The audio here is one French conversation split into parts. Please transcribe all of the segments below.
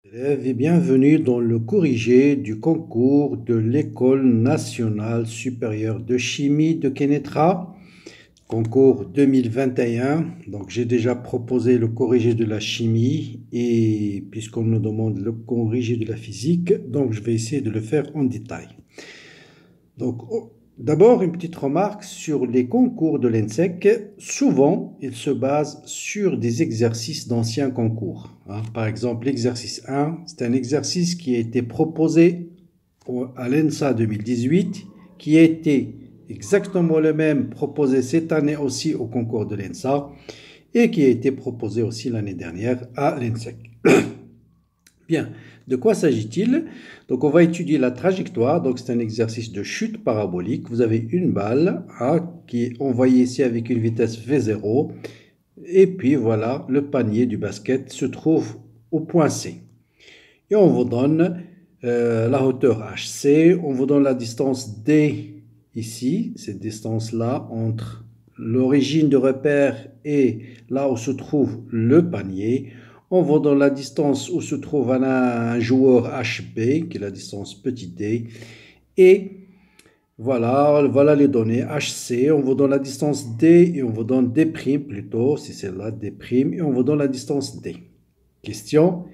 Élèves et bienvenue dans le corrigé du concours de l'École nationale supérieure de chimie de Kénétra, concours 2021. Donc j'ai déjà proposé le corrigé de la chimie et puisqu'on nous demande le corrigé de la physique, donc je vais essayer de le faire en détail. Donc d'abord une petite remarque sur les concours de l'ENSEC. Souvent, ils se basent sur des exercices d'anciens concours. Par exemple, l'exercice 1, c'est un exercice qui a été proposé à l'ENSA 2018, qui a été exactement le même proposé cette année aussi au concours de l'ENSA et qui a été proposé aussi l'année dernière à l'ENSEC. Bien, de quoi s'agit-il? Donc on va étudier la trajectoire, donc c'est un exercice de chute parabolique. Vous avez une balle qui est envoyée ici avec une vitesse V0, et puis voilà, le panier du basket se trouve au point C. Et on vous donne la hauteur HC, on vous donne la distance D ici, cette distance-là entre l'origine de repère et là où se trouve le panier. On vous donne la distance où se trouve un joueur HB, qui est la distance petit d. Et voilà les données HC. On vous donne la distance D et on vous donne D' plutôt, si c'est là D', et on vous donne la distance D. Question: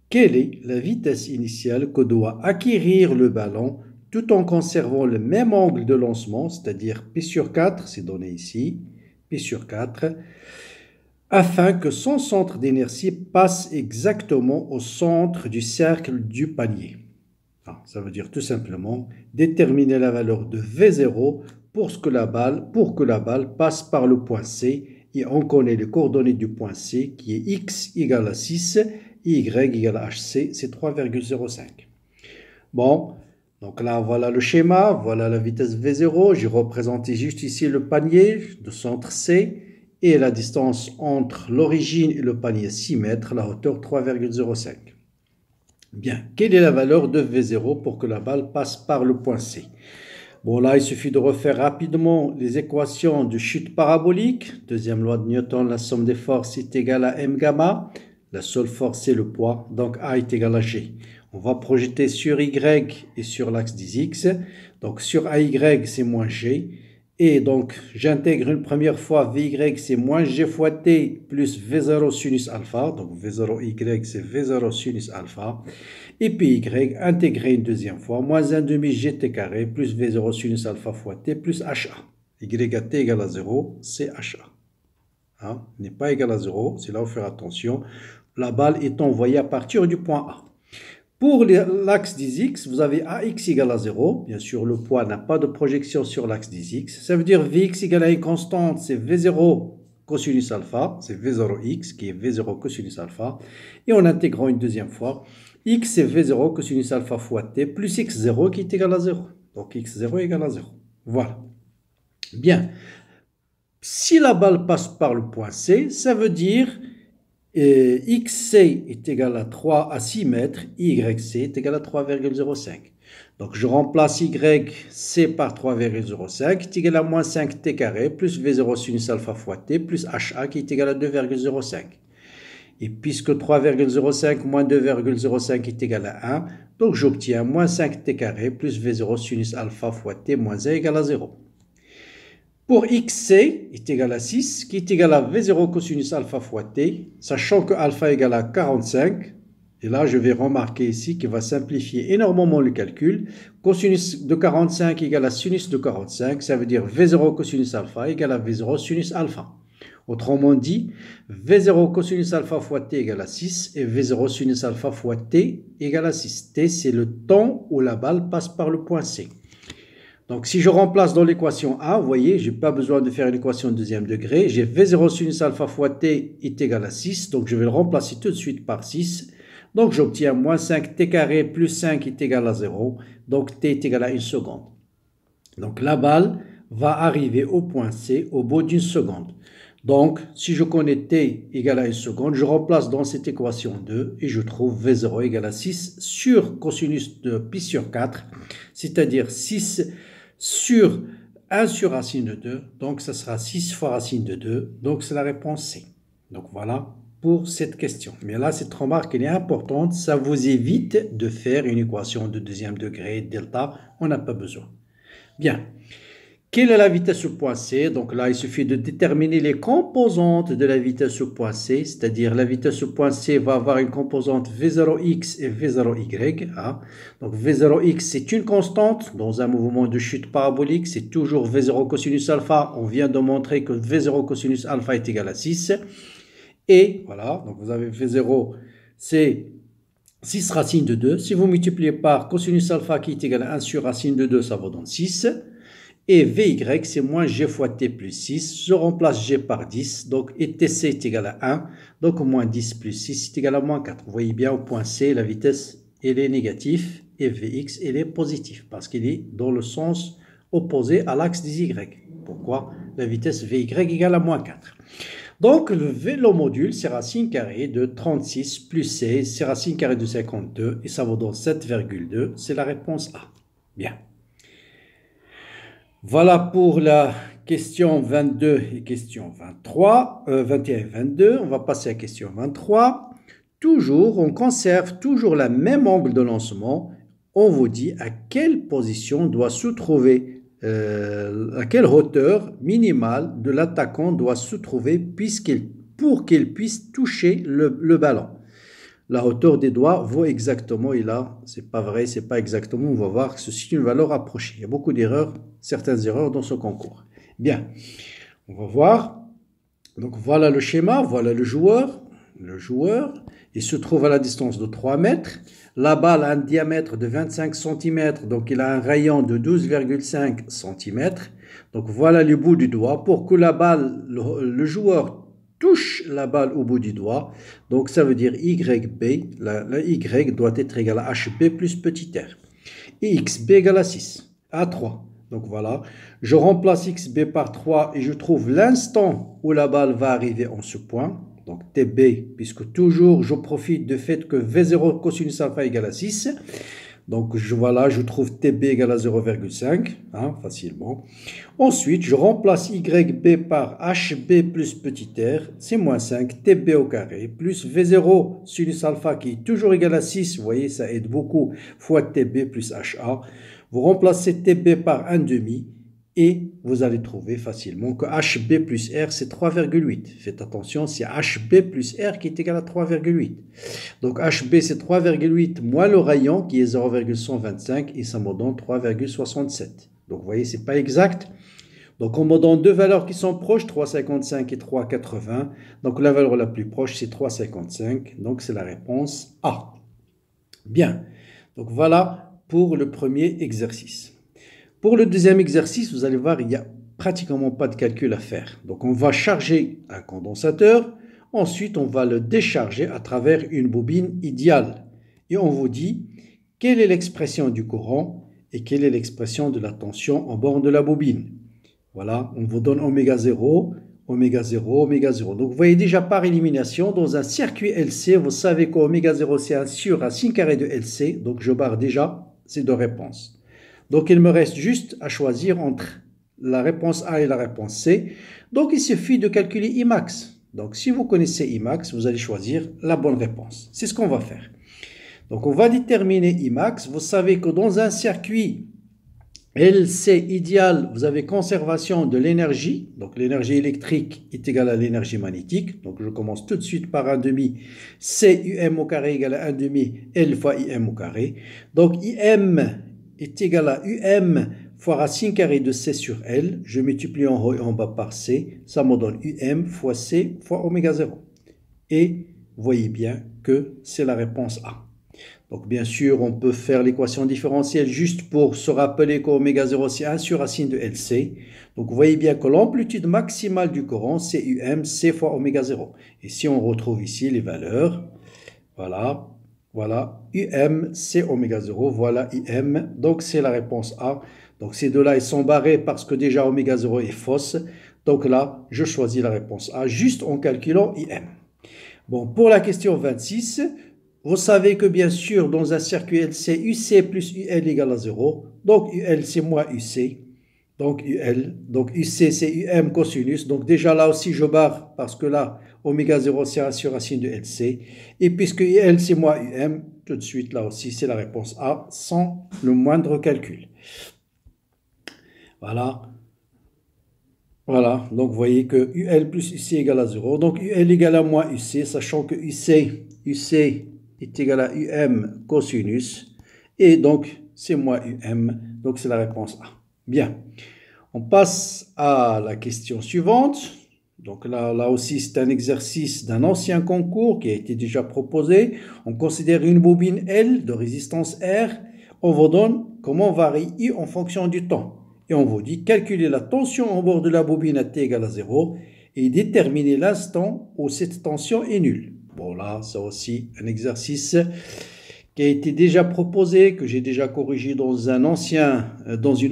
quelle est la vitesse initiale que doit acquérir le ballon tout en conservant le même angle de lancement, c'est-à-dire P sur 4, c'est donné ici, P sur 4, afin que son centre d'inertie passe exactement au centre du cercle du panier. Ça veut dire tout simplement déterminer la valeur de V0 pour que la balle passe par le point C, et on connaît les coordonnées du point C qui est x égale à 6 et y égale à hc, c'est 3,05. Bon, donc là voilà le schéma, voilà la vitesse V0, j'ai représenté juste ici le panier de centre C et la distance entre l'origine et le panier 6 mètres, la hauteur 3,05. Bien, quelle est la valeur de V0 pour que la balle passe par le point C? Bon, là, il suffit de refaire rapidement les équations de chute parabolique. Deuxième loi de Newton, la somme des forces est égale à m gamma. La seule force, c'est le poids, donc A est égal à G. On va projeter sur Y et sur l'axe des X. Donc, sur AY, c'est moins G. Et donc, j'intègre une première fois Vy, c'est moins G fois T plus V0 sinus alpha. Donc, V0Y, c'est V0 sinus alpha. Et puis Y, intégrer une deuxième fois, moins 1 demi gt carré plus V0 sinus alpha fois T plus HA. Y à T égale à 0, c'est HA. N'est pas égal à 0, c'est là où il faut faire attention. La balle est envoyée à partir du point A. Pour l'axe des X, vous avez AX égale à 0. Bien sûr, le poids n'a pas de projection sur l'axe des X. Ça veut dire Vx égale à une constante, c'est V0 cosinus alpha, c'est V0x qui est V0 cosinus alpha. Et en intégrant une deuxième fois, x c'est V0 cosinus alpha fois t plus x0 qui est égal à 0. Donc x0 égale à 0. Voilà. Bien. Si la balle passe par le point C, ça veut dire xc est égal à 3 à 6 mètres, yc est égal à 3,05. Donc je remplace yc par 3,05 est égal à moins 5t carré plus v0 sinus alpha fois t plus ha qui est égal à 2,05. Et puisque 3,05 moins 2,05 est égal à 1, donc j'obtiens moins 5t carré plus v0 sinus alpha fois t moins 1 égale à 0. Pour xc est égal à 6, qui est égal à v0 cosinus alpha fois t, sachant que alpha égale à 45, et là je vais remarquer ici qu'il va simplifier énormément le calcul. Cosinus de 45 égale à sinus de 45, ça veut dire v0 cosinus alpha égale à v0 sinus alpha. Autrement dit, v0 cosinus alpha fois t égale à 6 et v0 sinus alpha fois t égale à 6. T, c'est le temps où la balle passe par le point C. Donc, si je remplace dans l'équation A, vous voyez, je n'ai pas besoin de faire une équation de deuxième degré. J'ai V0 sinus alpha fois t est égal à 6. Donc, je vais le remplacer tout de suite par 6. Donc, j'obtiens moins 5t carré plus 5 est égal à 0. Donc, t est égal à 1 seconde. Donc, la balle va arriver au point C au bout d'une seconde. Donc, si je connais t égale à 1 seconde, je remplace dans cette équation 2 et je trouve V0 égale à 6 sur cosinus de pi sur 4, c'est-à-dire 6 sur 1 sur racine de 2, donc ça sera 6 fois racine de 2, donc c'est la réponse C. Donc voilà pour cette question. Mais là, cette remarque elle est importante, ça vous évite de faire une équation de deuxième degré, delta, on n'a pas besoin. Bien. Quelle est la vitesse au point C? Donc là, il suffit de déterminer les composantes de la vitesse au point C, c'est-à-dire la vitesse au point C va avoir une composante V0x et V0y. Hein. Donc V0x, c'est une constante dans un mouvement de chute parabolique, c'est toujours V0 cosinus alpha. On vient de montrer que V0 cosinus alpha est égal à 6. Et voilà, donc vous avez V0, c'est 6 racine de 2. Si vous multipliez par cosinus alpha qui est égal à 1 sur racine de 2, ça vous donne 6. Et Vy, c'est moins G fois T plus 6. Je remplace G par 10. Donc, et TC est égal à 1. Donc, moins 10 plus 6 est égal à moins 4. Vous voyez bien, au point C, la vitesse, elle est négative. Et Vx, elle est positive. Parce qu'il est dans le sens opposé à l'axe des Y. Pourquoi? La vitesse Vy égale à moins 4. Donc, le vélomodule, c'est racine carrée de 36 plus C, c'est racine carrée de 52. Et ça vous donne 7,2. C'est la réponse A. Bien. Voilà pour la question 22 et question 23, 21 et 22. On va passer à la question 23. Toujours, on conserve toujours le même angle de lancement. On vous dit à quelle position doit se trouver, à quelle hauteur minimale de l'attaquant doit se trouver pour qu'il puisse toucher le ballon. La hauteur des doigts vaut exactement, et là, c'est pas vrai, c'est pas exactement, on va voir que ceci est une valeur approchée. Il y a beaucoup d'erreurs, certaines erreurs dans ce concours. Bien, on va voir. Donc voilà le schéma, voilà le joueur. Le joueur, il se trouve à la distance de 3 mètres. La balle a un diamètre de 25 cm, donc il a un rayon de 12,5 cm. Donc voilà le bout du doigt. Pour que la balle, le joueur touche la balle au bout du doigt, donc ça veut dire YB, la Y doit être égale à HB plus petit r. Et XB égale à 6, à 3. Donc voilà, je remplace XB par 3 et je trouve l'instant où la balle va arriver en ce point. Donc TB, puisque toujours je profite du fait que V0 cosinus alpha égale à 6. Donc voilà, je trouve TB égale à 0,5, hein, facilement. Ensuite, je remplace YB par HB plus petit r, c'est moins 5, TB au carré, plus V0 sinus alpha qui est toujours égal à 6, vous voyez, ça aide beaucoup, fois TB plus HA. Vous remplacez TB par 1,5 et vous allez trouver facilement que HB plus R, c'est 3,8. Faites attention, c'est HB plus R qui est égal à 3,8. Donc HB, c'est 3,8 moins le rayon qui est 0,125 et ça me donne 3,67. Donc vous voyez, ce n'est pas exact. Donc on me donne deux valeurs qui sont proches, 3,55 et 3,80. Donc la valeur la plus proche, c'est 3,55. Donc c'est la réponse A. Bien. Donc voilà pour le premier exercice. Pour le deuxième exercice, vous allez voir, il n'y a pratiquement pas de calcul à faire. Donc on va charger un condensateur, ensuite on va le décharger à travers une bobine idéale. Et on vous dit quelle est l'expression du courant et quelle est l'expression de la tension en bord de la bobine. Voilà, on vous donne oméga 0, oméga 0, oméga 0. Donc vous voyez déjà par élimination, dans un circuit LC, vous savez qu'oméga 0 c'est 1 sur racine carrée de LC, donc je barre déjà ces deux réponses. Donc, il me reste juste à choisir entre la réponse A et la réponse C. Donc, il suffit de calculer Imax. Donc, si vous connaissez Imax, vous allez choisir la bonne réponse. C'est ce qu'on va faire. Donc, on va déterminer Imax. Vous savez que dans un circuit LC idéal, vous avez conservation de l'énergie. Donc, l'énergie électrique est égale à l'énergie magnétique. Donc, je commence tout de suite par 1,5. CUM au carré égale à 1,5 L fois IM au carré. Donc, IM est égal à UM fois racine carrée de C sur L. Je multiplie en haut et en bas par C. Ça me donne UM fois C fois oméga 0. Et vous voyez bien que c'est la réponse A. Donc bien sûr, on peut faire l'équation différentielle juste pour se rappeler qu'oméga 0 c'est 1 sur racine de LC. Donc vous voyez bien que l'amplitude maximale du courant c'est UM, C fois oméga 0. Et si on retrouve ici les valeurs, voilà. Voilà, UM, c'est oméga 0, voilà IM, donc c'est la réponse A. Donc ces deux-là, ils sont barrés parce que déjà oméga 0 est fausse. Donc là, je choisis la réponse A juste en calculant IM. Bon, pour la question 26, vous savez que bien sûr, dans un circuit LC, UC plus UL égale à 0. Donc UL, c'est moins UC. Donc UL, donc UC, c'est UM cosinus. Donc déjà là aussi, je barre parce que là, oméga 0 c'est sur racine de LC. Et puisque L c'est moins UM, tout de suite là aussi c'est la réponse A sans le moindre calcul. Voilà. Voilà, donc vous voyez que UL plus UC égale à 0. Donc UL égale à moins UC, sachant que UC est égal à UM cosinus. Et donc c'est moins UM, donc c'est la réponse A. Bien, on passe à la question suivante. Donc là aussi c'est un exercice d'un ancien concours qui a été déjà proposé. On considère une bobine L de résistance R. On vous donne comment varie I en fonction du temps. Et on vous dit calculer la tension au bord de la bobine à T égale à 0 et déterminer l'instant où cette tension est nulle. Bon là, c'est aussi un exercice qui a été déjà proposé, que j'ai déjà corrigé dans une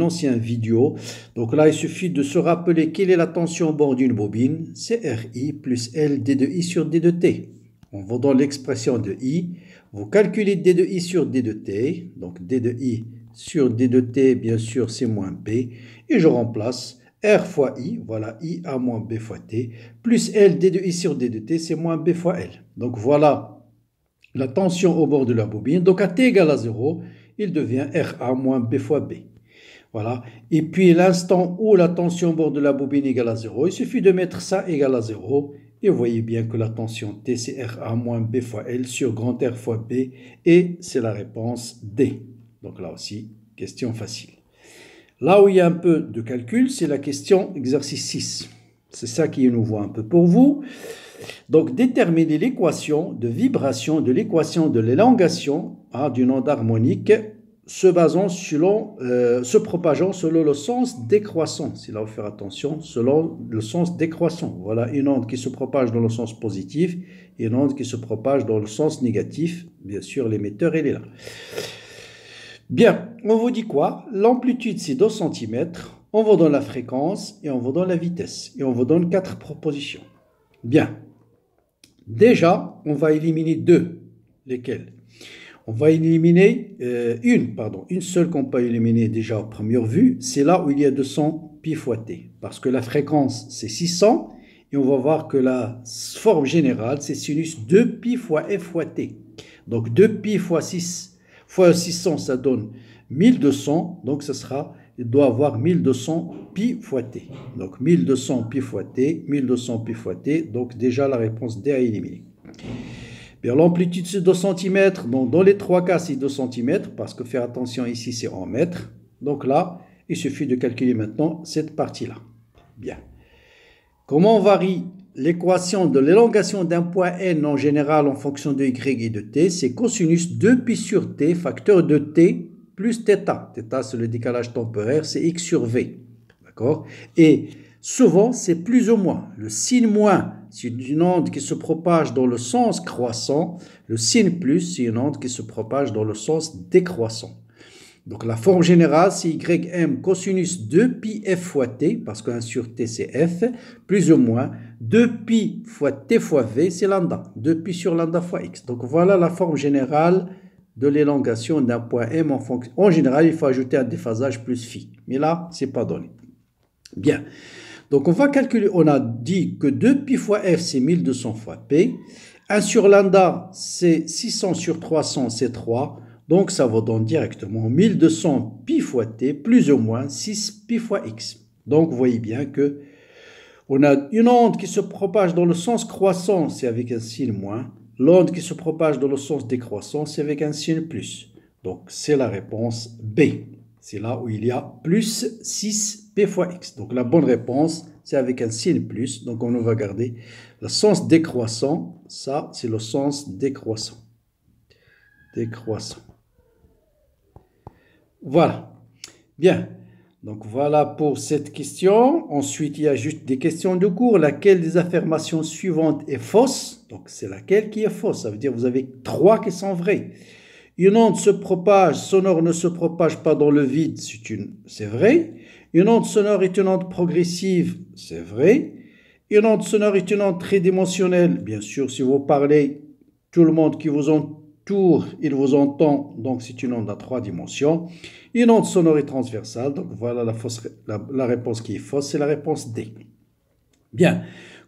ancienne vidéo. Donc là, il suffit de se rappeler quelle est la tension au bord d'une bobine. C'est RI plus L D de I sur D de T. On vous donne l'expression de I. Vous calculez D de I sur D de T. Donc D de I sur D de T, bien sûr, c'est moins B. Et je remplace R fois I, voilà, I A moins B fois T, plus L D de I sur D de T, c'est moins B fois L. Donc voilà la tension au bord de la bobine. Donc à T égale à 0, il devient RA moins B fois B. Voilà. Et puis l'instant où la tension au bord de la bobine égale à 0, il suffit de mettre ça égal à 0. Et vous voyez bien que la tension T, c'est RA moins B fois L sur grand R fois B. Et c'est la réponse D. Donc là aussi, question facile. Là où il y a un peu de calcul, c'est la question exercice 6. C'est ça qui est nouveau un peu pour vous. Donc, déterminer l'équation de vibration de l'équation de l'élongation d'une onde harmonique se propageant selon le sens décroissant. C'est là où faire attention, selon le sens décroissant. Voilà une onde qui se propage dans le sens positif et une onde qui se propage dans le sens négatif. Bien sûr, l'émetteur, il est là. Bien, on vous dit quoi? L'amplitude, c'est 2 cm. On vous donne la fréquence et on vous donne la vitesse. Et on vous donne 4 propositions. Bien. Déjà, on va éliminer 2. Lesquelles? On va éliminer une seule qu'on peut éliminer déjà à première vue. C'est là où il y a 200 pi fois t. Parce que la fréquence, c'est 600. Et on va voir que la forme générale, c'est sinus 2 pi fois f fois t. Donc 2 pi fois 6 fois 600, ça donne 1200. Donc il doit avoir 1200 pi fois t. Donc 1200 pi fois t, 1200 pi fois t. Donc déjà la réponse D à éliminer. L'amplitude c'est 2 cm, donc dans les 3 cas c'est 2 cm, parce que faire attention ici c'est en mètres. Donc là, il suffit de calculer maintenant cette partie-là. Bien. Comment varie l'équation de l'élongation d'un point n en général en fonction de y et de t? C'est cosinus 2pi sur t, facteur de t, plus θ. Θ c'est le décalage temporaire, c'est x sur v. D'accord? Et souvent c'est plus ou moins. Le signe moins, c'est une onde qui se propage dans le sens croissant. Le signe plus, c'est une onde qui se propage dans le sens décroissant. Donc la forme générale, c'est ym cosinus 2pi f fois t, parce que 1 sur t c'est f, plus ou moins 2pi fois t fois v, c'est lambda. 2pi sur lambda fois x. Donc voilà la forme générale de l'élongation d'un point m en fonction. En général, il faut ajouter un déphasage plus phi. Mais là, c'est pas donné. Bien. Donc on va calculer, on a dit que 2pi fois f, c'est 1200 fois p. 1 sur lambda, c'est 600 sur 300, c'est 3. Donc ça vous donne directement 1200 pi fois t plus ou moins 6 pi fois x. Donc vous voyez bien que on a une onde qui se propage dans le sens croissant, c'est avec un signe moins. L'onde qui se propage dans le sens décroissant, c'est avec un signe plus. Donc c'est la réponse B. C'est là où il y a plus 6 p fois x. Donc la bonne réponse, c'est avec un signe plus. Donc on va garder le sens décroissant. Ça, c'est le sens décroissant. Décroissant. Voilà. Bien. Donc voilà pour cette question. Ensuite, il y a juste des questions de cours. Laquelle des affirmations suivantes est fausse? Donc c'est laquelle qui est fausse? Ça veut dire que vous avez 3 qui sont vraies. Une onde se propage, sonore ne se propage pas dans le vide, c'est vrai. Une onde sonore est une onde progressive, c'est vrai. Une onde sonore est une onde tridimensionnelle. Bien sûr, si vous parlez, tout le monde qui vous entoure, il vous entend, donc c'est une onde à 3 dimensions. Une onde sonore est transversale, donc voilà la réponse qui est fausse, c'est la réponse D. Bien.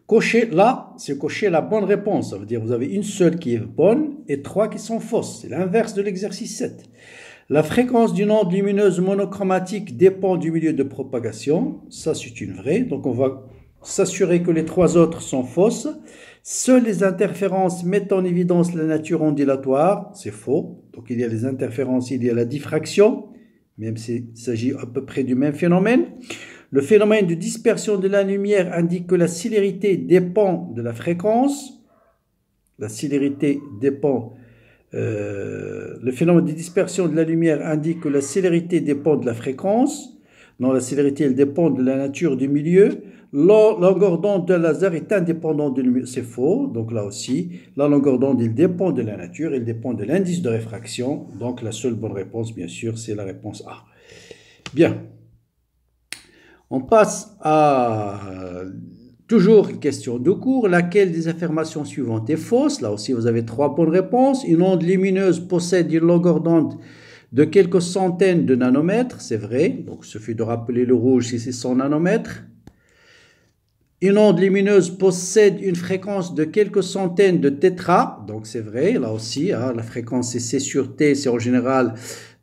Cocher là, c'est cocher la bonne réponse. Ça veut dire que vous avez une seule qui est bonne et 3 qui sont fausses. C'est l'inverse de l'exercice 7. La fréquence d'une onde lumineuse monochromatique dépend du milieu de propagation. Ça, c'est une vraie. Donc, on va s'assurer que les 3 autres sont fausses. Seules les interférences mettent en évidence la nature ondulatoire. C'est faux. Donc, il y a les interférences, il y a la diffraction, même s'il s'agit à peu près du même phénomène. Le phénomène de dispersion de la lumière indique que la célérité dépend de la fréquence. La célérité dépend. Le phénomène de dispersion de la lumière indique que la célérité dépend de la fréquence. Non, la célérité, elle dépend de la nature du milieu. La longueur d'onde de laser est indépendante du milieu. C'est faux. Donc là aussi, la longueur d'onde, elle dépend de la nature. Elle dépend de l'indice de réfraction. Donc la seule bonne réponse, bien sûr, c'est la réponse A. Bien. On passe à toujours une question de cours. Laquelle des affirmations suivantes est fausse? Là aussi, vous avez 3 bonnes réponses. Une onde lumineuse possède une longueur d'onde de quelques centaines de nanomètres. C'est vrai. Donc, il suffit de rappeler le rouge si c'est 100 nanomètres. Une onde lumineuse possède une fréquence de quelques centaines de tétra. Donc, c'est vrai. Là aussi, hein, la fréquence c'est C sur T. C'est en général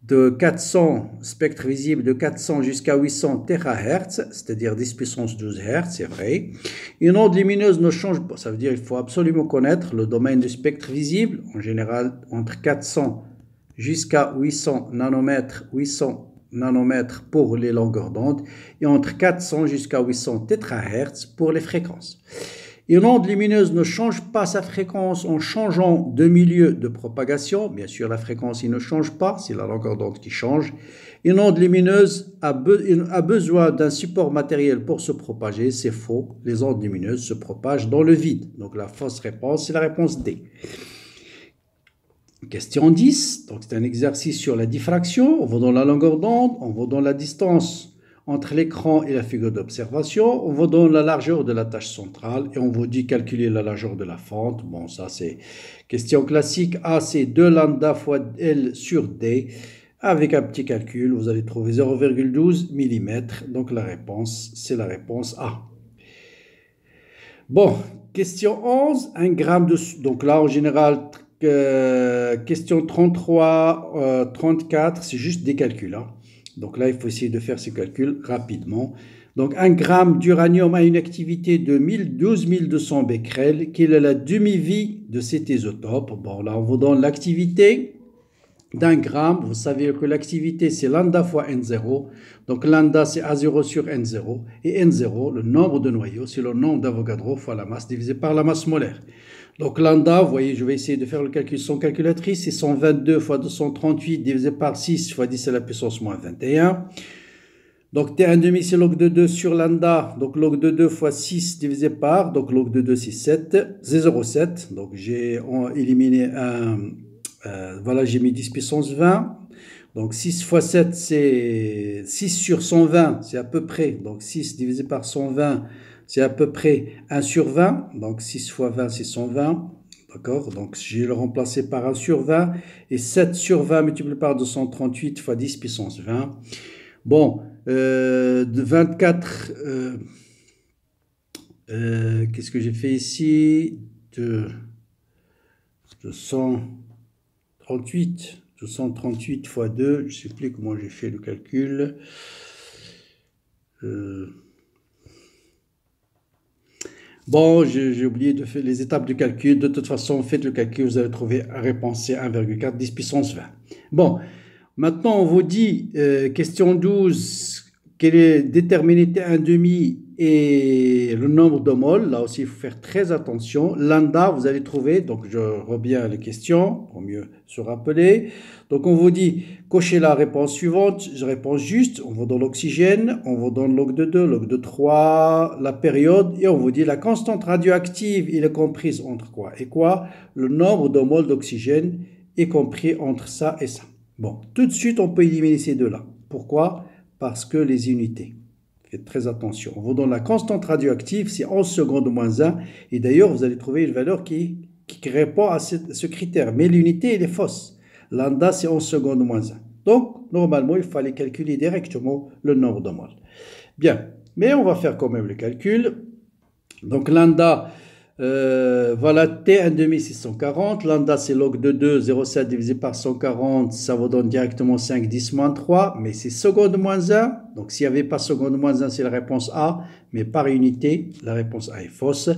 de 400, spectre visible de 400 jusqu'à 800 THz, c'est-à-dire 10 puissance 12 Hz, c'est vrai. Une onde lumineuse ne change pas, ça veut dire qu'il faut absolument connaître le domaine du spectre visible, en général entre 400 jusqu'à 800 nanomètres pour les longueurs d'onde, et entre 400 jusqu'à 800 THz pour les fréquences. Une onde lumineuse ne change pas sa fréquence en changeant de milieu de propagation. Bien sûr, la fréquence il ne change pas, c'est la longueur d'onde qui change. Une onde lumineuse a besoin d'un support matériel pour se propager. C'est faux. Les ondes lumineuses se propagent dans le vide. Donc la fausse réponse, c'est la réponse D. Question 10. Donc c'est un exercice sur la diffraction. On va dans la longueur d'onde, on va dans la distance entre l'écran et la figure d'observation, on vous donne la largeur de la tâche centrale et on vous dit calculer la largeur de la fente. Bon, ça c'est question classique. A, c'est 2 lambda fois L sur D. Avec un petit calcul, vous allez trouver 0,12 mm. Donc la réponse, c'est la réponse A. Bon, question 11, 1 gramme de... Donc là, en général, question 33, 34, c'est juste des calculs, hein. Donc là, il faut essayer de faire ces calculs rapidement. Donc 1 gramme d'uranium a une activité de 12 200 becquerels. Quelle est la demi-vie de cet isotope? Bon, là, on vous donne l'activité d'1 gramme. Vous savez que l'activité, c'est lambda fois N0. Donc lambda, c'est A0 sur N0. Et N0, le nombre de noyaux, c'est le nombre d'Avogadro fois la masse divisé par la masse molaire. Donc lambda, vous voyez, je vais essayer de faire le calcul sans calculatrice, c'est 122 fois 238 divisé par 6 fois 10 à la puissance moins 21. Donc T1,5 c'est log de 2 sur lambda, donc log de 2 fois 6 divisé par, donc log de 2 c'est 7, c'est 0,7. Donc j'ai éliminé un, voilà, j'ai mis 10 puissance 20. Donc 6 fois 7 c'est 6 sur 120, c'est à peu près, donc 6 divisé par 120, c'est à peu près 1 sur 20, donc 6 fois 20 c'est 120, d'accord? Donc je vais le remplacer par 1 sur 20, et 7 sur 20 multiplié par 238 fois 10 puissance 20. Bon, de 24, qu'est-ce que j'ai fait ici? De 238 fois 2, je ne sais plus comment j'ai fait le calcul. Bon, j'ai oublié de faire les étapes du calcul. De toute façon, faites le calcul, vous allez trouver la réponse, c'est 1,4, 10 puissance 20. Bon, maintenant, on vous dit, question 12, quelle est déterminer T1,5 et le nombre de moles. Là aussi, il faut faire très attention. Lambda, vous allez trouver, donc je reviens à la question, pour mieux se rappeler. Donc, on vous dit, cochez la réponse suivante. Je réponds juste, on vous donne l'oxygène, on vous donne log de 2, log de 3, la période, et on vous dit la constante radioactive, il est comprise entre quoi et quoi? Le nombre de moles d'oxygène est compris entre ça et ça. Bon, tout de suite, on peut éliminer ces deux-là. Pourquoi? Parce que les unités. Faites très attention. On vous donne la constante radioactive, c'est 11 secondes moins 1. Et d'ailleurs, vous allez trouver une valeur qui répond à ce critère. Mais l'unité, elle est fausse. Lambda, c'est 11 secondes moins 1. Donc, normalement, il fallait calculer directement le nombre de moles. Bien, mais on va faire quand même le calcul. Donc lambda, voilà T 640. Lambda c'est log de 2, 0,7 divisé par 140, ça vous donne directement 5, 10 moins 3, mais c'est seconde moins 1. Donc s'il n'y avait pas seconde moins 1, c'est la réponse A, mais par unité, la réponse A est fausse.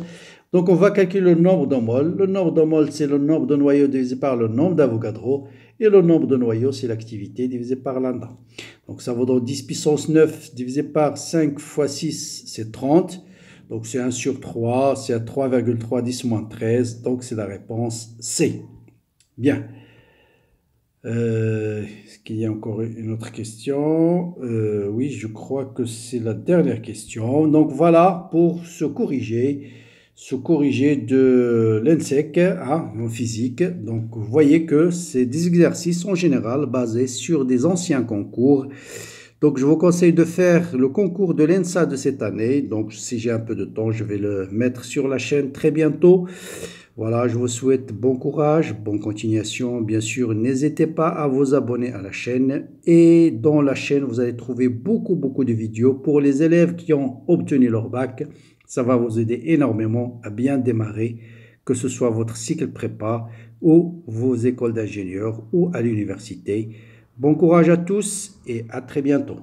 Donc on va calculer le nombre de mol. Le nombre de mol, c'est le nombre de noyaux divisé par le nombre d'Avogadro. Et le nombre de noyaux, c'est l'activité divisée par lambda. Donc ça vaut donc 10 puissance 9 divisé par 5 fois 6, c'est 30. Donc c'est 1 sur 3, c'est à 3,3, 10 moins 13. Donc c'est la réponse C. Bien. Est-ce qu'il y a encore une autre question? Oui, je crois que c'est la dernière question. Donc voilà pour se corriger de l'ENSEC en physique. Donc vous voyez que c'est des exercices en général basés sur des anciens concours. Donc je vous conseille de faire le concours de l'ENSA de cette année. Donc si j'ai un peu de temps, je vais le mettre sur la chaîne très bientôt. Voilà, je vous souhaite bon courage, bonne continuation. Bien sûr, n'hésitez pas à vous abonner à la chaîne. Et dans la chaîne, vous allez trouver beaucoup de vidéos pour les élèves qui ont obtenu leur bac. Ça va vous aider énormément à bien démarrer, que ce soit votre cycle prépa ou vos écoles d'ingénieurs ou à l'université. Bon courage à tous et à très bientôt.